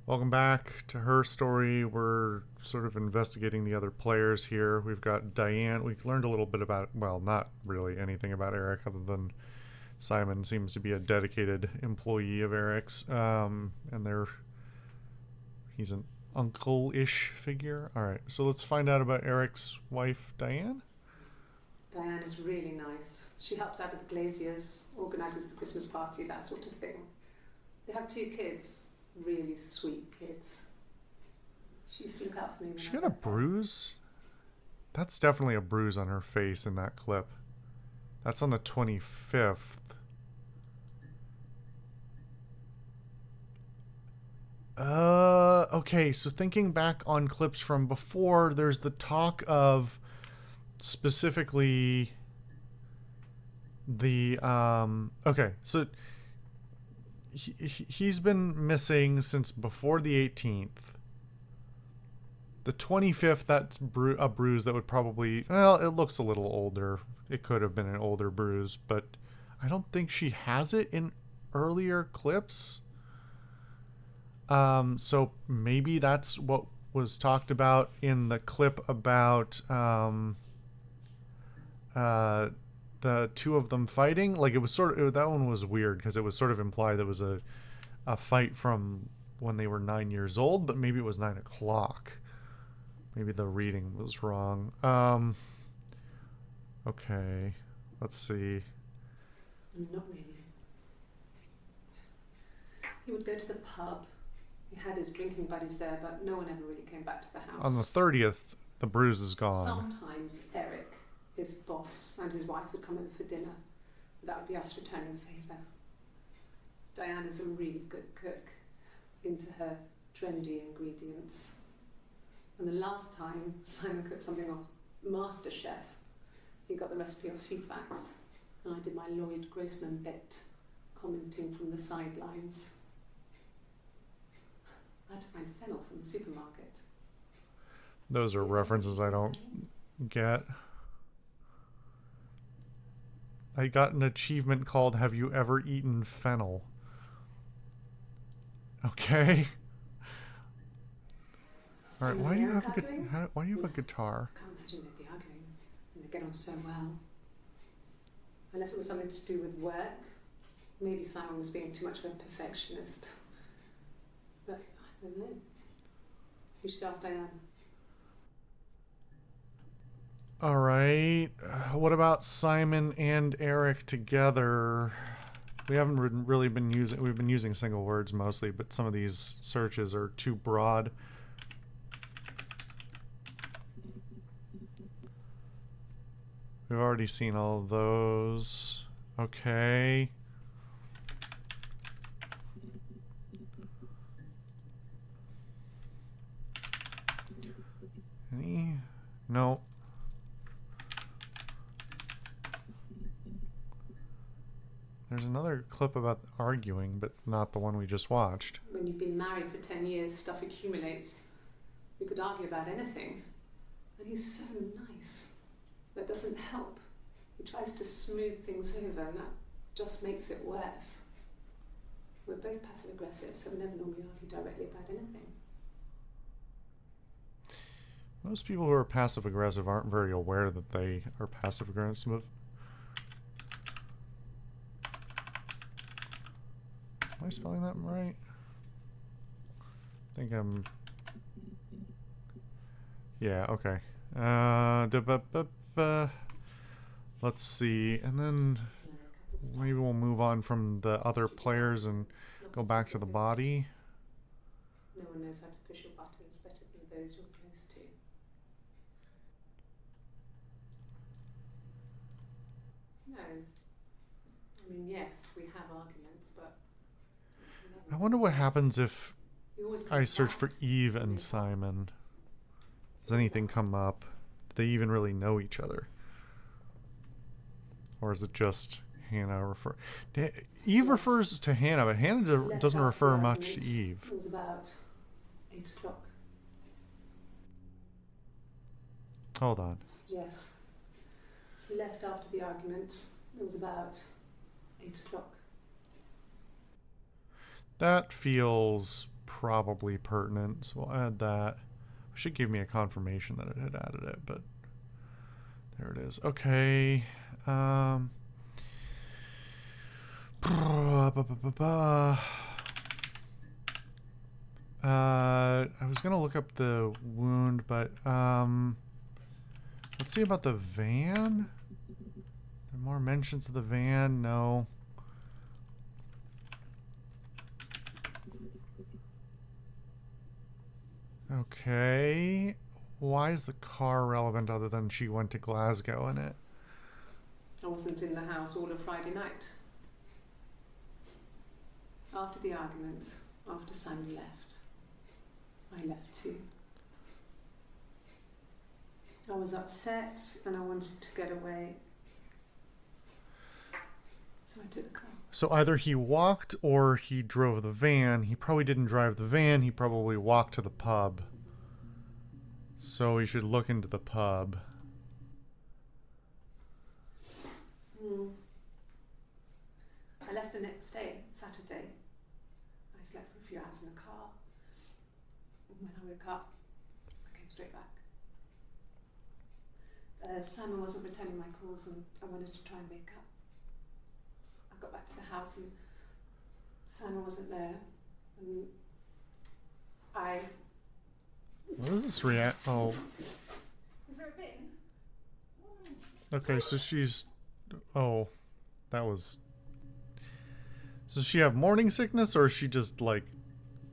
Welcome back to Her Story. We're sort of investigating the other players here. We've got Diane. We learned a little bit about, well, not really anything about Eric other than Simon seems to be a dedicated employee of Eric's. He's an uncle-ish figure. All right, so let's find out about Eric's wife, Diane. Diane is really nice. She helps out with the Glaziers, organises the Christmas party, that sort of thing. They have 2 kids, really sweet kids. She used to look out for me. She got a bruise? That's definitely a bruise on her face in that clip. That's on the 25th. Okay, so thinking back on clips from before, there's the talk of specifically the okay, so he's been missing since before the 18th. The 25th, that's a bruise that would probably, well, it looks a little older. It could have been an older bruise, but I don't think she has it in earlier clips. So maybe that's what was talked about in the clip about the 2 of them fighting. Like, it was that one was weird because it was sort of implied there was a fight from when they were 9 years old, but maybe it was 9 o'clock. Maybe the reading was wrong. Okay, let's see. Not really. He would go to the pub. He had his drinking buddies there, but no one ever really came back to the house. On the 30th, the bruise is gone. Sometimes Eric, his boss, and his wife would come over for dinner. That would be us returning the favour. Diane is a really good cook, into her trendy ingredients. And the last time Simon cooked something off MasterChef, he got the recipe off CFAX, and I did my Lloyd Grossman bit, commenting from the sidelines. I had to find fennel from the supermarket. Those are references I don't get. I got an achievement called "Have you ever eaten fennel?" Okay. All right. Why do you have a guitar? I can't imagine they'd be arguing, and they get on so well. Unless it was something to do with work. Maybe Simon was being too much of a perfectionist. But I don't know. You should ask Diane. All right. What about Simon and Eric together? We haven't really been using. We've been using single words mostly, but some of these searches are too broad. We've already seen all of those. Okay. Any? No. There's another clip about arguing, but not the one we just watched. When you've been married for 10 years, stuff accumulates. You could argue about anything. And he's so nice. That doesn't help. He tries to smooth things over, and that just makes it worse. We're both passive aggressive, so we never normally argue directly about anything. Most people who are passive aggressive aren't very aware that they are passive aggressive. Am I spelling that right? I think I'm... Yeah, okay. Let's see. And then maybe we'll move on from the other players and go back to the body. No one knows how to push your buttons better than those you're close to. No. I mean, yes, we have arguments, but... I wonder what happens if I search for back. Eve and Simon. Does anything come up? Do they even really know each other? Or is it just Hannah refer? Eve refers to Hannah, but Hannah doesn't refer much to Eve. It was about 8 o'clock. Hold on. Yes. He left after the argument. It was about 8 o'clock. That feels probably pertinent, so we'll add that. It should give me a confirmation that it had added it, but there it is. Okay. I was gonna look up the wound, but let's see about the van. More mentions of the van? No. Okay. Why is the car relevant other than she went to Glasgow in it? I wasn't in the house all of Friday night. After the argument, after Simon left, I left too. I was upset and I wanted to get away. So I took the car. So either he walked or he drove the van. He probably didn't drive the van. He probably walked to the pub. So we should look into the pub. I left the next day, Saturday. I slept for a few hours in the car. When I woke up, I came straight back. Simon wasn't returning my calls and I wanted to try and make up. I got back to the house and Simon wasn't there. And I... What is this react? Oh. Is there a bin? Okay, so she's... Oh. That was... So does she have morning sickness, or is she just, like,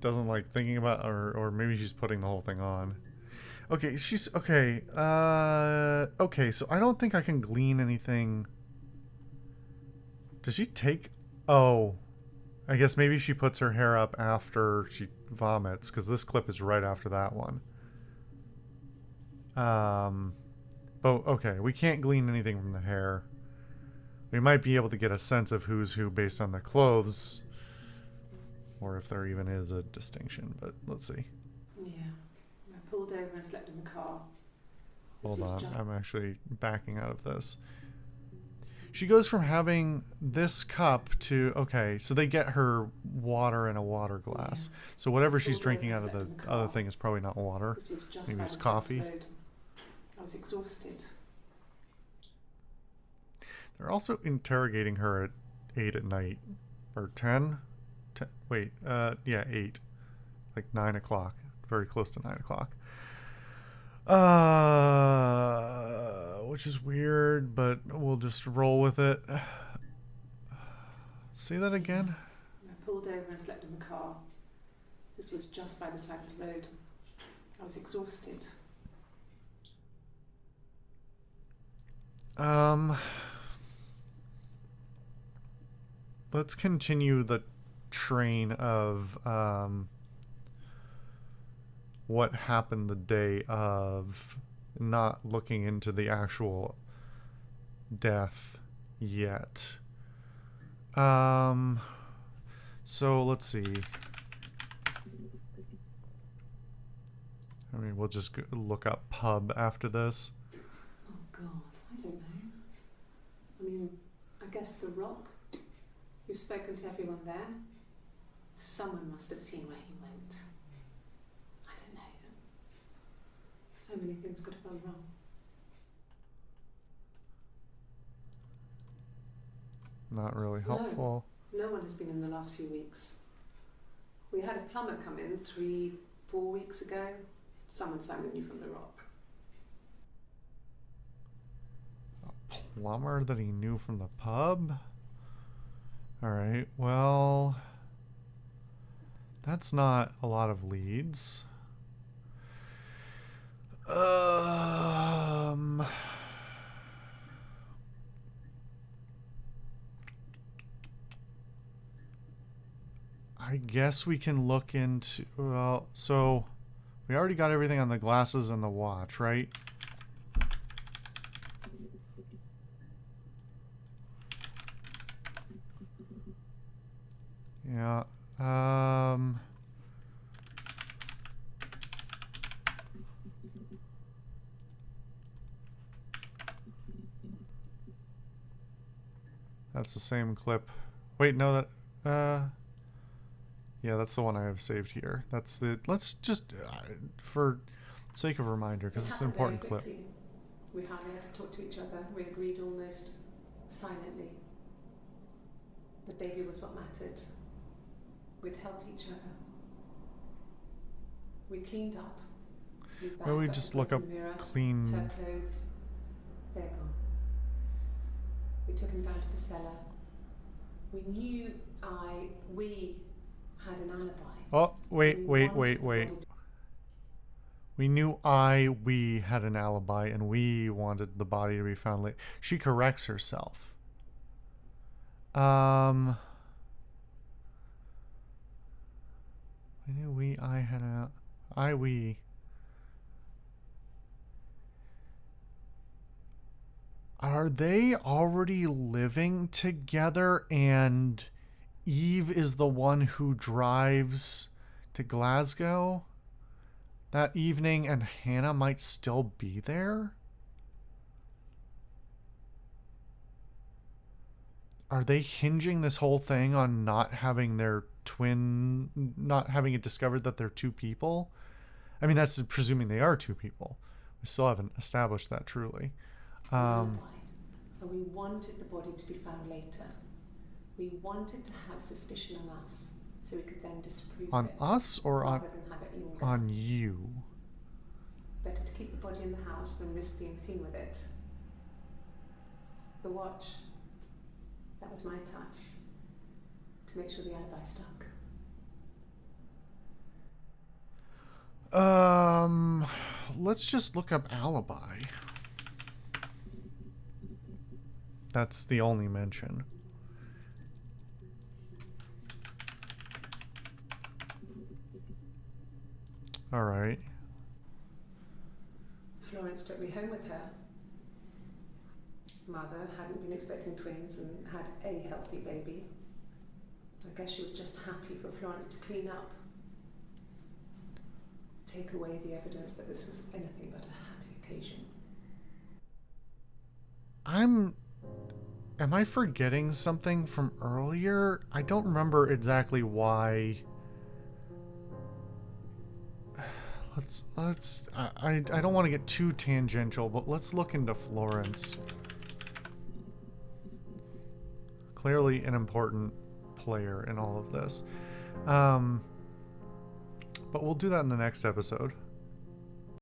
doesn't like thinking about... Or maybe she's putting the whole thing on. Okay, she's... Okay, okay, so I don't think I can glean anything... Does she take... Oh. I guess maybe she puts her hair up after she vomits, because this clip is right after that one. But, okay, we can't glean anything from the hair. We might be able to get a sense of who's who based on the clothes. Or if there even is a distinction, but let's see. Yeah. I pulled over and slept in the car. Hold on, I'm actually backing out of this. She goes from having this cup to, okay, so they get her water in a water glass. Yeah. So whatever she's drinking out of the other thing is probably not water. This was just maybe it's coffee. I was exhausted. They're also interrogating her at 8 at night. Or 10? Wait, yeah, 8. Like 9 o'clock. Very close to 9 o'clock. Which is weird, but we'll just roll with it. Say that again? I pulled over and slept in the car. This was just by the side of the road. I was exhausted. Let's continue the train of what happened the day of, not looking into the actual death yet. So let's see. I mean, we'll just look up pub after this. Oh God, I don't know. I mean, I guess The Rock. You've spoken to everyone there. Someone must have seen where he went. I don't know. So many things could have gone wrong. Not really helpful. No one has been in the last few weeks. We had a plumber come in 3-4 weeks ago. Someone Simon knew from The Rock. A plumber that he knew from the pub? Alright, well... That's not a lot of leads. I guess we can look into... Well, so... We already got everything on the glasses and the watch, right? Yeah. That's the same clip. Wait, no, that... Yeah, that's the one I have saved here. That's the. Let's just, for sake of reminder, because it's an important clip. We hardly had to talk to each other. We agreed almost silently. The baby was what mattered. We'd help each other. We cleaned up. Maybe we just look up mirror, clean. her clothes. They're gone. We took him down to the cellar. We knew we had an alibi. Oh, wait. We knew we had an alibi, and we wanted the body to be found late. She corrects herself. I knew I had an we. Are they already living together and Eve is the one who drives to Glasgow that evening and Hannah might still be there? Are they hinging this whole thing on not having their twin, not having it discovered that they're two people? I mean, that's presuming they are two people. We still haven't established that truly. And we wanted the body to be found later. We wanted to have suspicion on us, so we could then disprove on it. On us or rather than have it longer. On you? Better to keep the body in the house than risk being seen with it. The watch, that was my touch, to make sure the alibi stuck. Let's just look up alibi. That's the only mention. All right. Florence took me home with her. Mother hadn't been expecting twins and had a healthy baby. I guess she was just happy for Florence to clean up. Take away the evidence that this was anything but a happy occasion. Am I forgetting something from earlier? I don't remember exactly why. I don't want to get too tangential, but let's look into Florence. Clearly an important player in all of this. But we'll do that in the next episode.